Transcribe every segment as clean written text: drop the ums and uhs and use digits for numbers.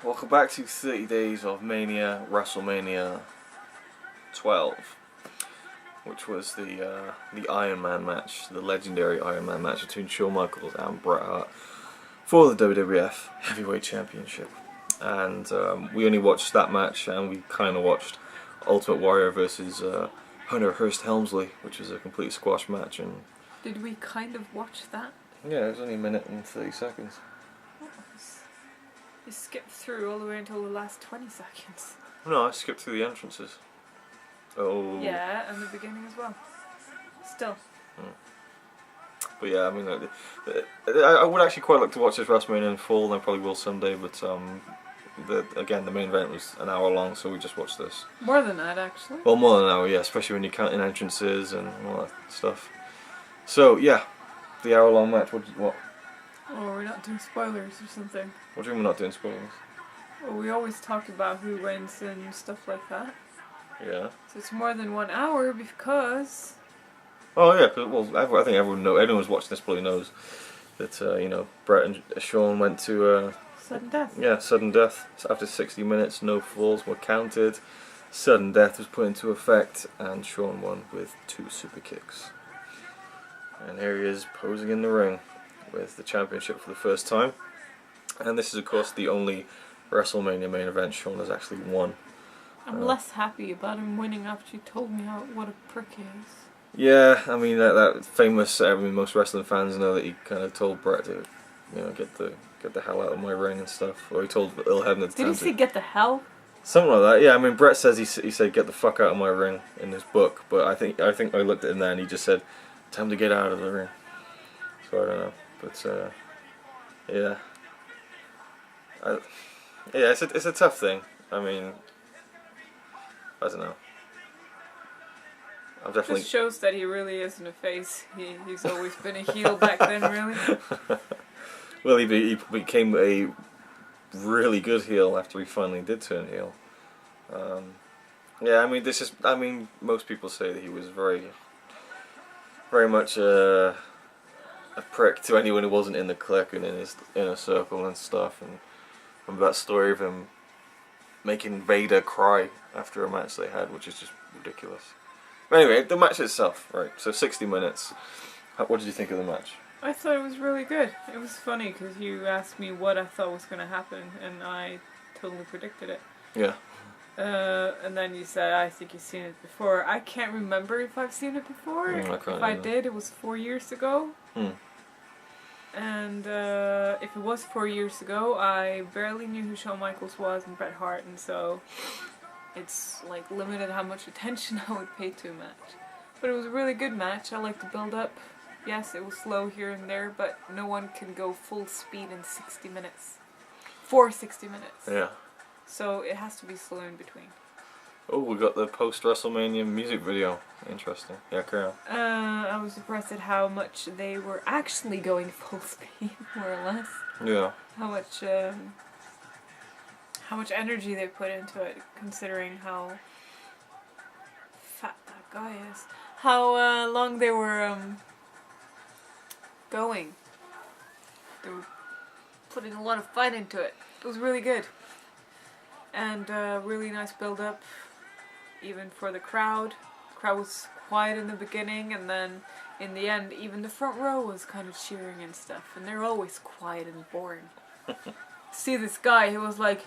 Welcome back to 30 days of Mania, WrestleMania XII, which was the Iron Man match, the legendary Iron Man match between Shawn Michaels and Bret Hart for the WWF Heavyweight Championship. And we only watched that match, and we kind of watched Ultimate Warrior versus Hunter Hearst Helmsley, which was a complete squash match. And did we kind of watch that? yeah, it was only a minute and 30 seconds. You skipped through all the way until the last 20 seconds. No, I skipped through the entrances. Oh. Yeah, and the beginning as well. Still. But yeah, I mean, I would actually quite like to watch this WrestleMania in full, and I probably will someday, but again, the main event was an hour long, so we just watched this. More than that, actually. Well, more than an hour, yeah, especially when you're counting entrances and all that stuff. So, yeah, the hour long match, what? Oh, we're not doing spoilers or something. What do you mean we're not doing spoilers? Well, we always talk about who wins and stuff like that. Yeah. So it's more than 1 hour because... Oh yeah, well, I think anyone who's watching this probably knows that, you know, Bret and Shawn went to... sudden death. Yeah, sudden death. So after 60 minutes, no falls were counted. Sudden death was put into effect, and Shawn won with 2 super kicks. And here he is posing in the ring with the championship for the first time. And this is, of course, the only WrestleMania main event Shawn has actually won. I'm less happy about him winning after you told me what a prick he is. Yeah, I mean, that famous, I mean, most wrestling fans know that he kind of told Bret to, you know, get the hell out of my ring and stuff. Or he told Earl Hebner at the time. Did he say get the hell? Something like that, yeah. I mean, Bret says he said get the fuck out of my ring in his book, but I think I looked at him there and he just said, time to get out of the ring. So I don't know, but yeah, yeah, it's a tough thing. I mean, I don't know. I've definitely Just shows that he really isn't a face. He's always been a heel back then, really. Well, he became a really good heel after he finally did turn heel. Yeah, I mean, most people say that he was very much a prick to anyone who wasn't in the clique and in his inner circle and stuff. And remember that story of him making Vader cry after a match they had, which is just ridiculous. But anyway, the match itself, right? So 60 minutes. What did you think of the match? I thought it was really good. It was funny because you asked me what I thought was going to happen, and I totally predicted it. Yeah. And then you said, I think you've seen it before. I can't remember if I've seen it before. If I did, it was 4 years ago. And if it was 4 years ago, I barely knew who Shawn Michaels was and Bret Hart, and so it's like limited how much attention I would pay to a match. But it was a really good match. I like the build up. Yes, it was slow here and there, but no one can go full speed in 60 minutes. For 60 minutes. Yeah. So it has to be slow in between. Oh, we got the post-WrestleMania music video. Interesting. Yeah, carry on. I was impressed at how much they were actually going full speed, more or less. Yeah. How much energy they put into it, considering how fat that guy is. How long they were going. They were putting a lot of fight into it. It was really good. And really nice build-up, even for the crowd. The crowd was quiet in the beginning, and then in the end, even the front row was kind of cheering and stuff. And they're always quiet and boring. See this guy who was like...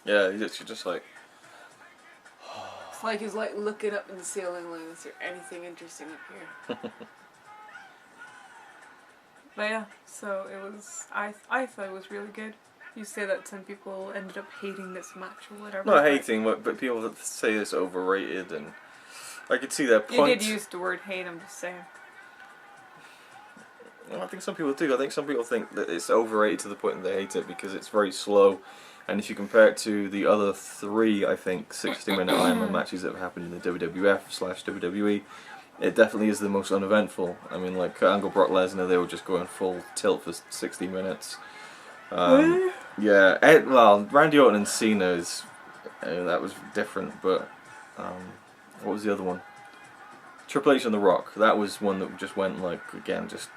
Yeah, he's just like... It's like he's like looking up in the ceiling like, is there anything interesting up here? But yeah, so it was... I thought it was really good. You say that some people ended up hating this match or whatever. Not hating, but people that say it's overrated, and I could see their point. You did use the word hate, I'm just saying. Well, I think some people do. I think some people think that it's overrated to the point that they hate it because it's very slow. And if you compare it to the other 3, I think, 60-minute Iron Man matches that have happened in the WWF/WWE, it definitely is the most uneventful. I mean, like Kurt Angle, Brock Lesnar, they were just going full tilt for 60 minutes. Yeah, well, Randy Orton and Cena is that was different, but what was the other one? Triple H and The Rock. That was one that just went like again, just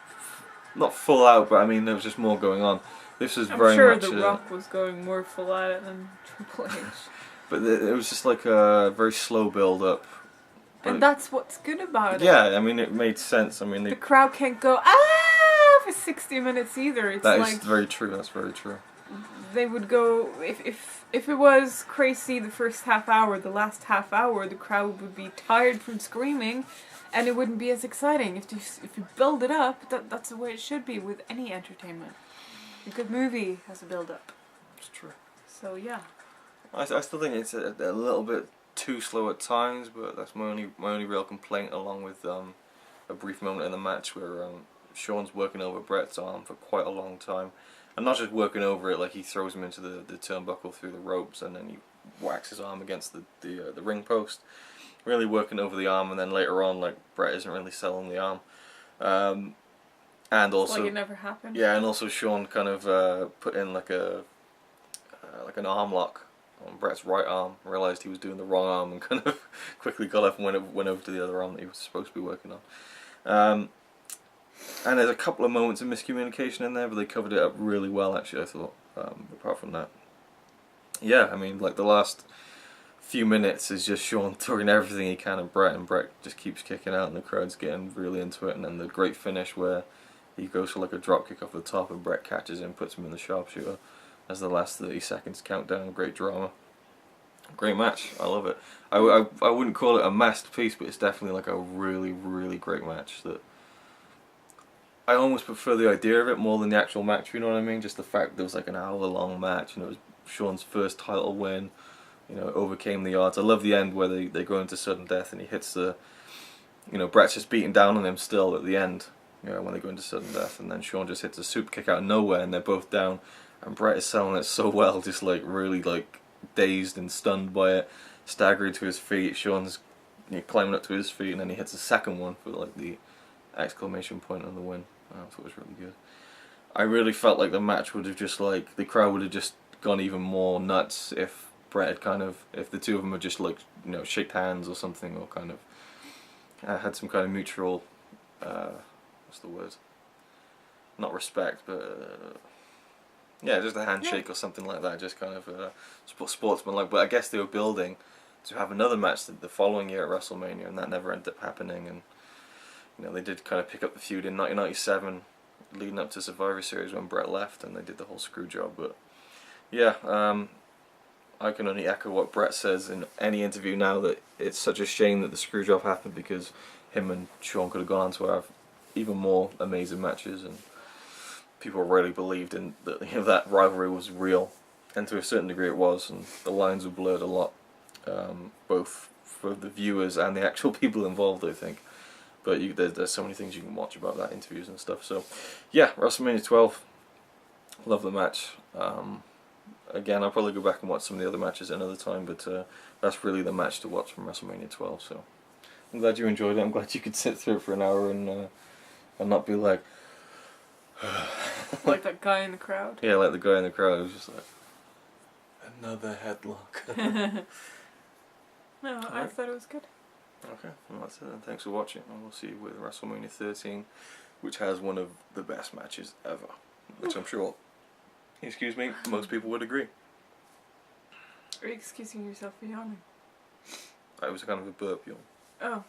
not full out, but I mean there was just more going on. This was I'm very sure much. The Rock was going more full at it than Triple H. But it was just like a very slow build up. And that's what's good about it. Yeah, I mean, it made sense. I mean, The crowd can't go, ah, for 60 minutes either. It's that like, is very true. That's very true. they would go, if it was crazy the first half hour, the last half hour, the crowd would be tired from screaming, and it wouldn't be as exciting. If you build it up, that's the way it should be with any entertainment. A good movie has a build up. It's true. So yeah. I still think it's a little bit too slow at times, but that's my only real complaint, along with a brief moment in the match where Shawn's working over Bret's arm for quite a long time, and not just working over it, like he throws him into the turnbuckle through the ropes and then he whacks his arm against the ring post, really working over the arm, and then later on, like, Bret isn't really selling the arm, and also like it never happened. Yeah, and also Shawn kind of put in like an arm lock on Bret's right arm, realised he was doing the wrong arm, and kind of quickly got up and went over to the other arm that he was supposed to be working on. And there's a couple of moments of miscommunication in there, but they covered it up really well, actually, I thought, apart from that. Yeah, I mean, like, the last few minutes is just Shawn throwing everything he can at Bret, and Bret just keeps kicking out, and the crowd's getting really into it, and then the great finish where he goes for like a drop kick off the top, and Bret catches him, puts him in the sharpshooter as the last 30 seconds countdown. Great drama. Great match. I love it. I wouldn't call it a masterpiece, but it's definitely like a really, really great match that I almost prefer the idea of it more than the actual match, you know what I mean? Just the fact that it was like an hour-long match, and it was Shawn's first title win, you know, overcame the odds. I love the end where they go into sudden death and he hits the, you know, Bret's just beating down on him still at the end, you know, when they go into sudden death, and then Shawn just hits a super kick out of nowhere and they're both down, and Bret is selling it so well, just like really like dazed and stunned by it, staggering to his feet. Shawn's, you know, climbing up to his feet, and then he hits a second one for like the exclamation point on the win. I thought it was really good. I really felt like the match would have just like, the crowd would have just gone even more nuts if Bret had kind of, if the two of them had just like, you know, shaked hands or something, or kind of had some kind of mutual, what's the word? Not respect, but yeah, just a handshake or something like that, just kind of sportsmanlike. But I guess they were building to have another match the following year at WrestleMania, and that never ended up happening. And you know, they did kind of pick up the feud in 1997, leading up to Survivor Series when Bret left, and they did the whole screw job. But yeah, I can only echo what Bret says in any interview now, that it's such a shame that the screw job happened, because him and Shawn could have gone on to have even more amazing matches, and people really believed in that, you know, that rivalry was real, and to a certain degree it was, and the lines were blurred a lot, both for the viewers and the actual people involved, I think. But there's so many things you can watch about that, interviews and stuff. So yeah, WrestleMania 12, love the match. Again, I'll probably go back and watch some of the other matches another time, but that's really the match to watch from WrestleMania 12. So I'm glad you enjoyed it. I'm glad you could sit through it for an hour and not be like like that guy in the crowd. Yeah, like the guy in the crowd. It was just like, another headlock. No, I thought it was good. Okay, well that's it then. Thanks for watching, and we'll see you with WrestleMania 13, which has one of the best matches ever, which I'm sure, excuse me, most people would agree. Are you excusing yourself for yawning? It was kind of a burp yawn. Oh.